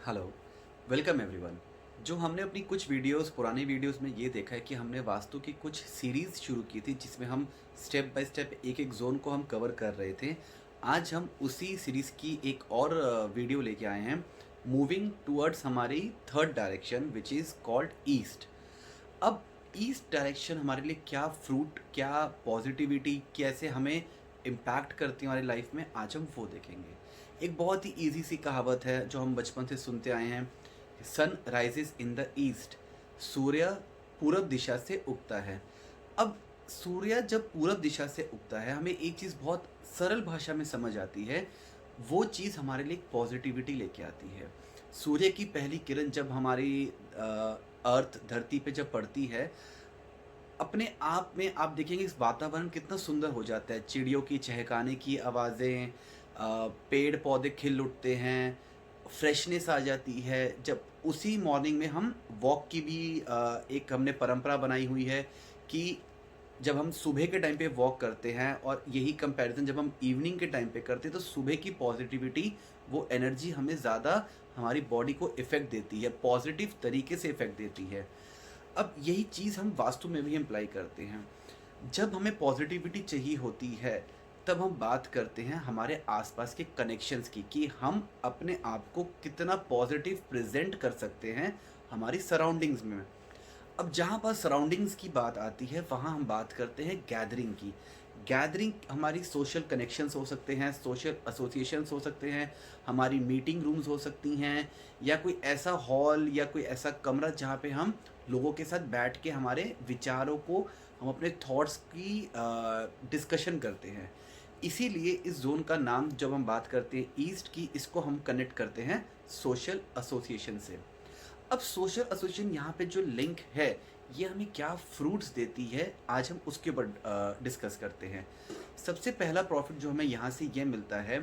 Hello, welcome everyone. जो हमने अपनी कुछ वीडियोस पुरानी वीडियोस में ये देखा है कि हमने वास्तु की कुछ सीरीज़ शुरू की थी जिसमें हम स्टेप बाय स्टेप एक-एक ज़ोन को हम कवर कर रहे थे। आज हम उसी सीरीज़ की एक और वीडियो लेके आए हैं, मूविंग टुवर्ड्स हमारी third direction which is called east. अब ईस्ट डायरेक्शन हमारे लिए क्या फ्रूट, क्या पॉजिटिविटी, कैसे हमें इम्पैक्ट करती है हमारी लाइफ में, आज हम वो देखेंगे। एक बहुत ही ईज़ी सी कहावत है जो हम बचपन से सुनते आए हैं, sun rises in the east. सूर्य पूरब दिशा से उगता है। अब सूर्य जब पूरब दिशा से उगता है, हमें एक चीज़ बहुत सरल भाषा में समझ आती है, वो चीज़ हमारे लिए एक पॉजिटिविटी लेके आती है। सूर्य की पहली किरण जब हमारी अर्थ धरती पे जब पड़ती है, अपने आप में आप देखेंगे इस वातावरण कितना सुंदर हो जाता है। चिड़ियों की चहकाने की आवाज़ें, पेड़ पौधे खिल उठते हैं, फ्रेशनेस आ जाती है। जब उसी मॉर्निंग में हम वॉक की भी एक हमने परंपरा बनाई हुई है कि जब हम सुबह के टाइम पे वॉक करते हैं और यही कंपैरिजन जब हम इवनिंग के टाइम पे करते हैं, तो सुबह की पॉजिटिविटी, वो एनर्जी हमें ज़्यादा हमारी बॉडी को इफ़ेक्ट देती है, पॉजिटिव तरीके से इफ़ेक्ट देती है। अब यही चीज़ हम वास्तु में भी अप्लाई करते हैं। जब हमें पॉजिटिविटी चाहिए होती है, तब हम बात करते हैं हमारे आसपास के कनेक्शंस की कि हम अपने आप को कितना पॉजिटिव प्रेज़ेंट कर सकते हैं हमारी सराउंडिंग्स में। अब जहाँ पर सराउंडिंग्स की बात आती है, वहाँ हम बात करते हैं गैदरिंग की। गैदरिंग हमारी सोशल कनेक्शंस हो सकते हैं, सोशल एसोसिएशंस हो सकते हैं, हमारी मीटिंग रूम्स हो सकती हैं, या कोई ऐसा हॉल या कोई ऐसा कमरा जहाँ पे हम लोगों के साथ बैठ के हमारे विचारों को, हम अपने थॉट्स की डिस्कशन करते हैं। इसीलिए इस ज़ोन का नाम जब हम बात करते हैं ईस्ट की, इसको हम कनेक्ट करते हैं सोशल एसोसिएशन से। अब सोशल एसोसिएशन यहाँ पे जो लिंक है, ये हमें क्या फ्रूट्स देती है, आज हम उसके ऊपर डिस्कस करते हैं। सबसे पहला प्रॉफिट जो हमें यहाँ से ये मिलता है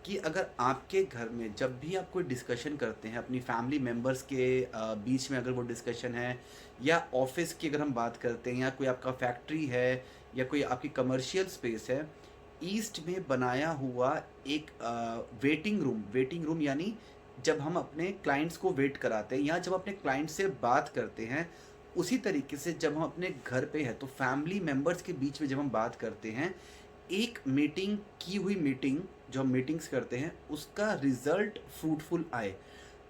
कि अगर आपके घर में जब भी आप कोई डिस्कशन करते हैं अपनी फैमिली मेम्बर्स के बीच में, अगर वो डिस्कशन है, या ऑफिस की अगर हम बात करते हैं, या कोई आपका फैक्ट्री है, या कोई आपकी कमर्शियल स्पेस है, ईस्ट में बनाया हुआ एक वेटिंग रूम यानी जब हम अपने क्लाइंट्स को वेट कराते हैं या जब अपने क्लाइंट से बात करते हैं, उसी तरीके से जब हम अपने घर पे हैं तो फैमिली मेंबर्स के बीच में जब हम बात करते हैं, एक मीटिंग की हुई मीटिंग, जो हम मीटिंग्स करते हैं, उसका रिजल्ट फ्रूटफुल आए।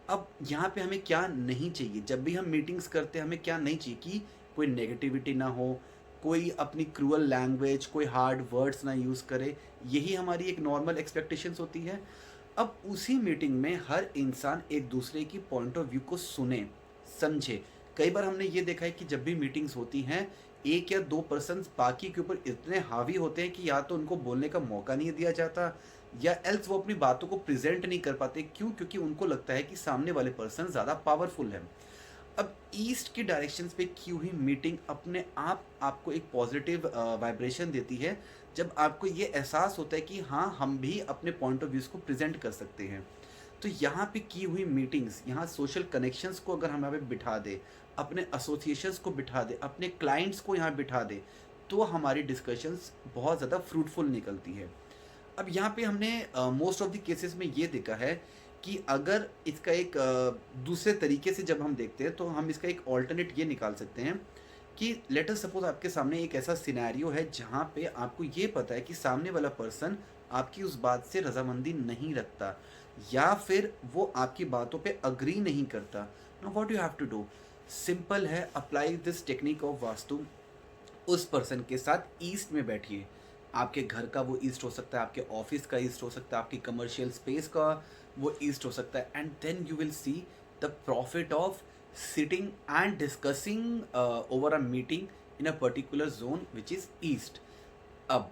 अब यहाँ पे हमें क्या नहीं चाहिए, जब भी हम मीटिंग्स करते हैं हमें क्या नहीं चाहिए कि कोई नेगेटिविटी ना हो, कोई अपनी क्रूअल लैंग्वेज, कोई हार्ड वर्ड्स ना यूज़ करे। यही हमारी एक नॉर्मल एक्सपेक्टेशंस होती है। अब उसी मीटिंग में हर इंसान एक दूसरे की पॉइंट ऑफ व्यू को सुने, समझे। कई बार हमने ये देखा है कि जब भी मीटिंग्स होती हैं, एक या दो पर्सन बाकी के ऊपर इतने हावी होते हैं कि या तो उनको बोलने का मौका नहीं दिया जाता, या एल्स वो अपनी बातों को प्रेजेंट नहीं कर पाते। क्यों? क्योंकि उनको लगता है कि सामने वाले पर्सन ज़्यादा पावरफुल है। अब ईस्ट की डायरेक्शंस पे की हुई मीटिंग अपने आप आपको एक पॉजिटिव वाइब्रेशन देती है, जब आपको ये एहसास होता है कि हाँ, हम भी अपने पॉइंट ऑफ व्यूज़ को प्रेजेंट कर सकते हैं। तो यहाँ पे की हुई मीटिंग्स, यहाँ सोशल कनेक्शंस को अगर हम यहाँ पे बिठा दें, अपने एसोसिएशंस को बिठा दें, अपने क्लाइंट्स को यहाँ बिठा दें, तो हमारी डिस्कशंस बहुत ज़्यादा फ्रूटफुल निकलती है। अब यहाँ पे हमने मोस्ट ऑफ द केसेस में ये देखा है कि अगर इसका एक दूसरे तरीके से जब हम देखते हैं, तो हम इसका एक ऑल्टरनेट ये निकाल सकते हैं कि लेट अस सपोज आपके सामने एक ऐसा सिनेरियो है जहाँ पे आपको ये पता है कि सामने वाला पर्सन आपकी उस बात से रजामंदी नहीं रखता, या फिर वो आपकी बातों पे अग्री नहीं करता। Now what you have to do, simple है, apply this technique of vastu. उस पर्सन के साथ ईस्ट में बैठिए। आपके घर का वो ईस्ट हो सकता है, आपके ऑफिस का ईस्ट हो सकता है, आपकी कमर्शियल स्पेस का वो ईस्ट हो सकता है, and then you will see the profit of sitting and discussing over a meeting in a particular zone which is east. अब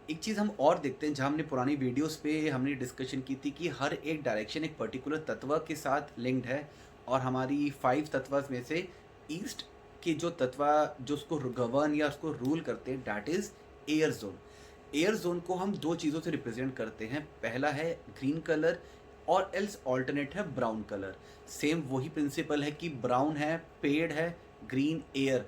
एक चीज़ हम और देखते हैं, जहाँ हमने पुरानी वीडियोस पे हमने डिस्कशन की थी कि हर एक डायरेक्शन एक पर्टिकुलर तत्व के साथ लिंक्ड है, और हमारी 5 तत्व में से ईस्ट के जो तत्व जो उसको गवर्न या उसको रूल करते हैं, that is air zone. Air zone को हम दो चीज़ों से रिप्रेजेंट करते हैं, पहला है ग्रीन कलर, और एल्स ऑल्टरनेट है ब्राउन कलर। सेम वही प्रिंसिपल है कि ब्राउन है पेड़ है, ग्रीन एयर।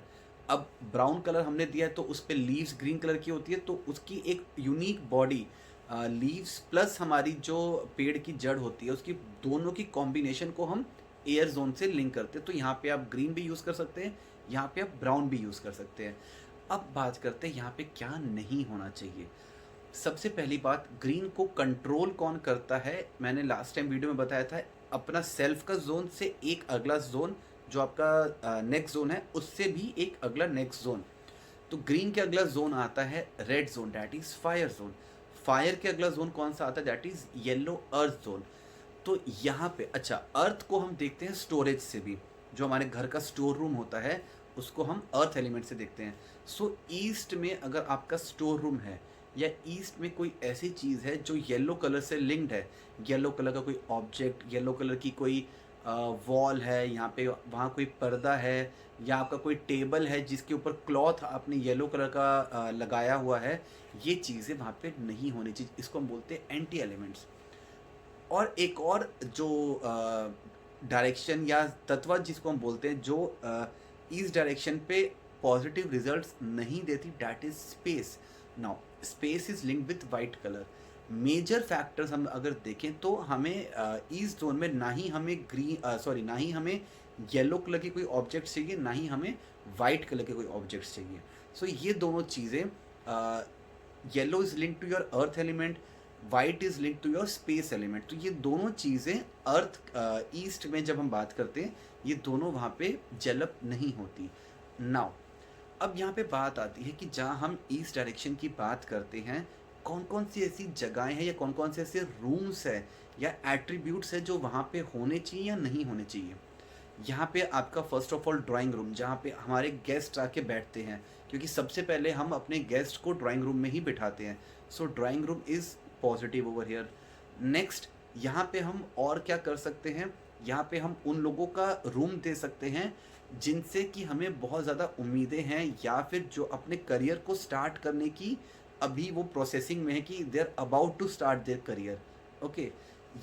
अब ब्राउन कलर हमने दिया है तो उस पे लीव्स ग्रीन कलर की होती है, तो उसकी एक यूनिक बॉडी लीव्स प्लस हमारी जो पेड़ की जड़ होती है उसकी दोनों की कॉम्बिनेशन को हम एयर जोन से लिंक करते हैं। तो यहाँ पे आप ग्रीन भी यूज़ कर सकते हैं, यहाँ पे आप ब्राउन भी यूज़ कर सकते हैं। अब बात करते हैं यहाँ पे क्या नहीं होना चाहिए। सबसे पहली बात, ग्रीन को कंट्रोल कौन करता है, मैंने लास्ट टाइम वीडियो में बताया था, अपना सेल्फ का जोन से एक अगला जोन जो आपका नेक्स्ट जोन है उससे भी एक अगला नेक्स्ट जोन। तो ग्रीन के अगला जोन आता है red zone, that is fire zone. Fire के अगला जोन कौन सा आता है, that is yellow earth zone. तो यहाँ पे अच्छा, अर्थ को हम देखते हैं स्टोरेज से भी, जो हमारे घर का स्टोर रूम होता है उसको हम अर्थ एलिमेंट से देखते हैं। सो ईस्ट में अगर आपका स्टोर रूम है या ईस्ट में कोई ऐसी चीज़ है जो येलो कलर से लिंक्ड है, येलो कलर का कोई ऑब्जेक्ट, येलो कलर की कोई वॉल है, यहाँ पे वहाँ कोई पर्दा है, या आपका कोई टेबल है जिसके ऊपर क्लॉथ आपने येलो कलर का लगाया हुआ है, ये चीज़ें वहाँ पे नहीं होनी चाहिए। इसको हम बोलते हैं एंटी एलिमेंट्स। और एक और जो डायरेक्शन या तत्व जिसको हम बोलते हैं जो इस डायरेक्शन पे पॉजिटिव रिजल्ट्स नहीं देती, that is space. Now space is linked with white colour. Major factors हम अगर देखें तो हमें ईस्ट जोन में ना ही हमें ना ही हमें येलो कलर की कोई ऑब्जेक्ट चाहिए, ना ही हमें वाइट कलर के कोई ऑब्जेक्ट्स चाहिए। सो ये दोनों चीज़ें, yellow is link to your earth element, white is link to your space element. तो ये दोनों चीज़ें अर्थ ईस्ट में जब हम बात करते हैं ये दोनों वहाँ पे डेवलप नहीं होती। नाउ अब यहाँ पे बात आती है कि जहाँ हम ईस्ट डायरेक्शन की बात करते हैं, कौन कौन सी ऐसी जगहें हैं या कौन कौन से ऐसे रूम्स है या एट्रीब्यूट्स है जो वहाँ पे होने चाहिए या नहीं होने चाहिए। यहाँ पे आपका first of all drawing room, जहाँ पे हमारे गेस्ट आके बैठते हैं, क्योंकि सबसे पहले हम अपने गेस्ट को ड्राइंग रूम में ही बिठाते हैं। सो drawing room is positive over here. Next, यहाँ पे हम और क्या कर सकते हैं, यहाँ पे हम उन लोगों का रूम दे सकते हैं जिनसे कि हमें बहुत ज़्यादा उम्मीदें हैं, या फिर जो अपने करियर को स्टार्ट करने की अभी वो प्रोसेसिंग में है कि they are about to start their career. Okay,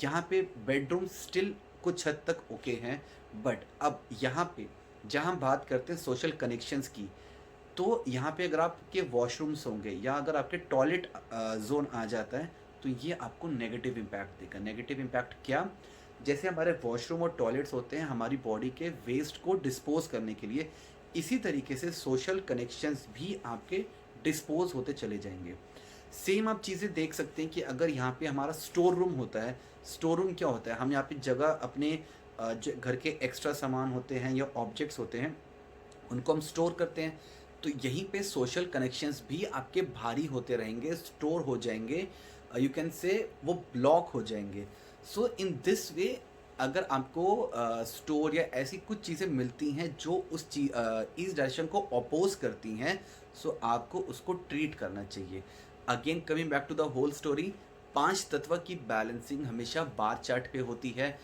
यहाँ पे बेडरूम स्टिल कुछ हद तक ओके हैं, बट अब यहाँ पे जहाँ हम बात करते हैं सोशल कनेक्शंस की, तो यहाँ पे अगर आपके वॉशरूम्स होंगे या अगर आपके टॉयलेट जोन आ जाता है तो ये आपको नेगेटिव इम्पैक्ट देगा। नेगेटिव इम्पैक्ट क्या, जैसे हमारे वॉशरूम और टॉयलेट्स होते हैं हमारी बॉडी के वेस्ट को डिस्पोज करने के लिए, इसी तरीके से सोशल कनेक्शंस भी आपके डिस्पोज होते चले जाएंगे। सेम आप चीज़ें देख सकते हैं कि अगर यहाँ पे हमारा स्टोर रूम होता है, स्टोर रूम क्या होता है, हम यहाँ पे जगह अपने घर के एक्स्ट्रा सामान होते हैं या ऑब्जेक्ट्स होते हैं उनको हम स्टोर करते हैं। तो यहीं पे सोशल कनेक्शंस भी आपके भारी होते रहेंगे, स्टोर हो जाएंगे, यू कैन से वो ब्लॉक हो जाएंगे। सो इन दिस वे अगर आपको स्टोर या ऐसी कुछ चीज़ें मिलती हैं जो इस डायरेक्शन को अपोज करती हैं, सो आपको उसको ट्रीट करना चाहिए। Again coming back to the whole story, 5 तत्व की बैलेंसिंग हमेशा बार चार्ट पे होती है।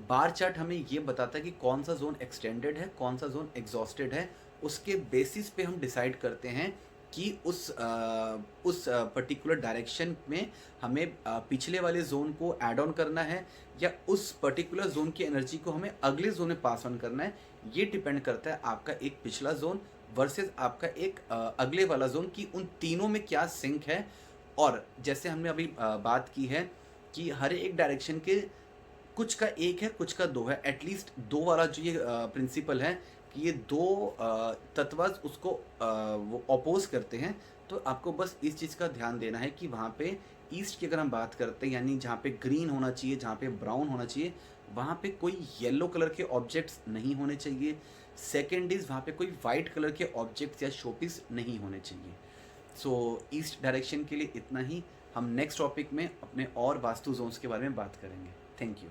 बार चार्ट हमें ये बताता है कि कौन सा जोन एक्सटेंडेड है, कौन सा जोन एग्जॉस्टेड है। उसके बेसिस पे हम डिसाइड करते हैं कि उस पर्टिकुलर डायरेक्शन में हमें पिछले वाले जोन को ऐड ऑन करना है या उस पर्टिकुलर जोन की एनर्जी को हमें अगले जोन में पास ऑन करना है। ये डिपेंड करता है आपका एक पिछला जोन वर्सेस आपका एक अगले वाला जोन की उन तीनों में क्या सिंक है। और जैसे हमने अभी बात की है कि हर एक डायरेक्शन के कुछ का एक है कुछ का दो है, एटलीस्ट दो वाला जो ये प्रिंसिपल है कि ये दो तत्व उसको वो अपोज करते हैं। तो आपको बस इस चीज़ का ध्यान देना है कि वहाँ पे ईस्ट की अगर हम बात करते हैं, यानी जहाँ पे ग्रीन होना चाहिए, जहाँ पे ब्राउन होना चाहिए, वहाँ पे कोई येलो कलर के ऑब्जेक्ट्स नहीं होने चाहिए। सेकेंड इज़ वहाँ पे कोई वाइट कलर के ऑब्जेक्ट्स या शोपीस नहीं होने चाहिए। सो ईस्ट डायरेक्शन के लिए इतना ही। हम नेक्स्ट टॉपिक में अपने और वास्तु जोन्स के बारे में बात करेंगे। Thank you.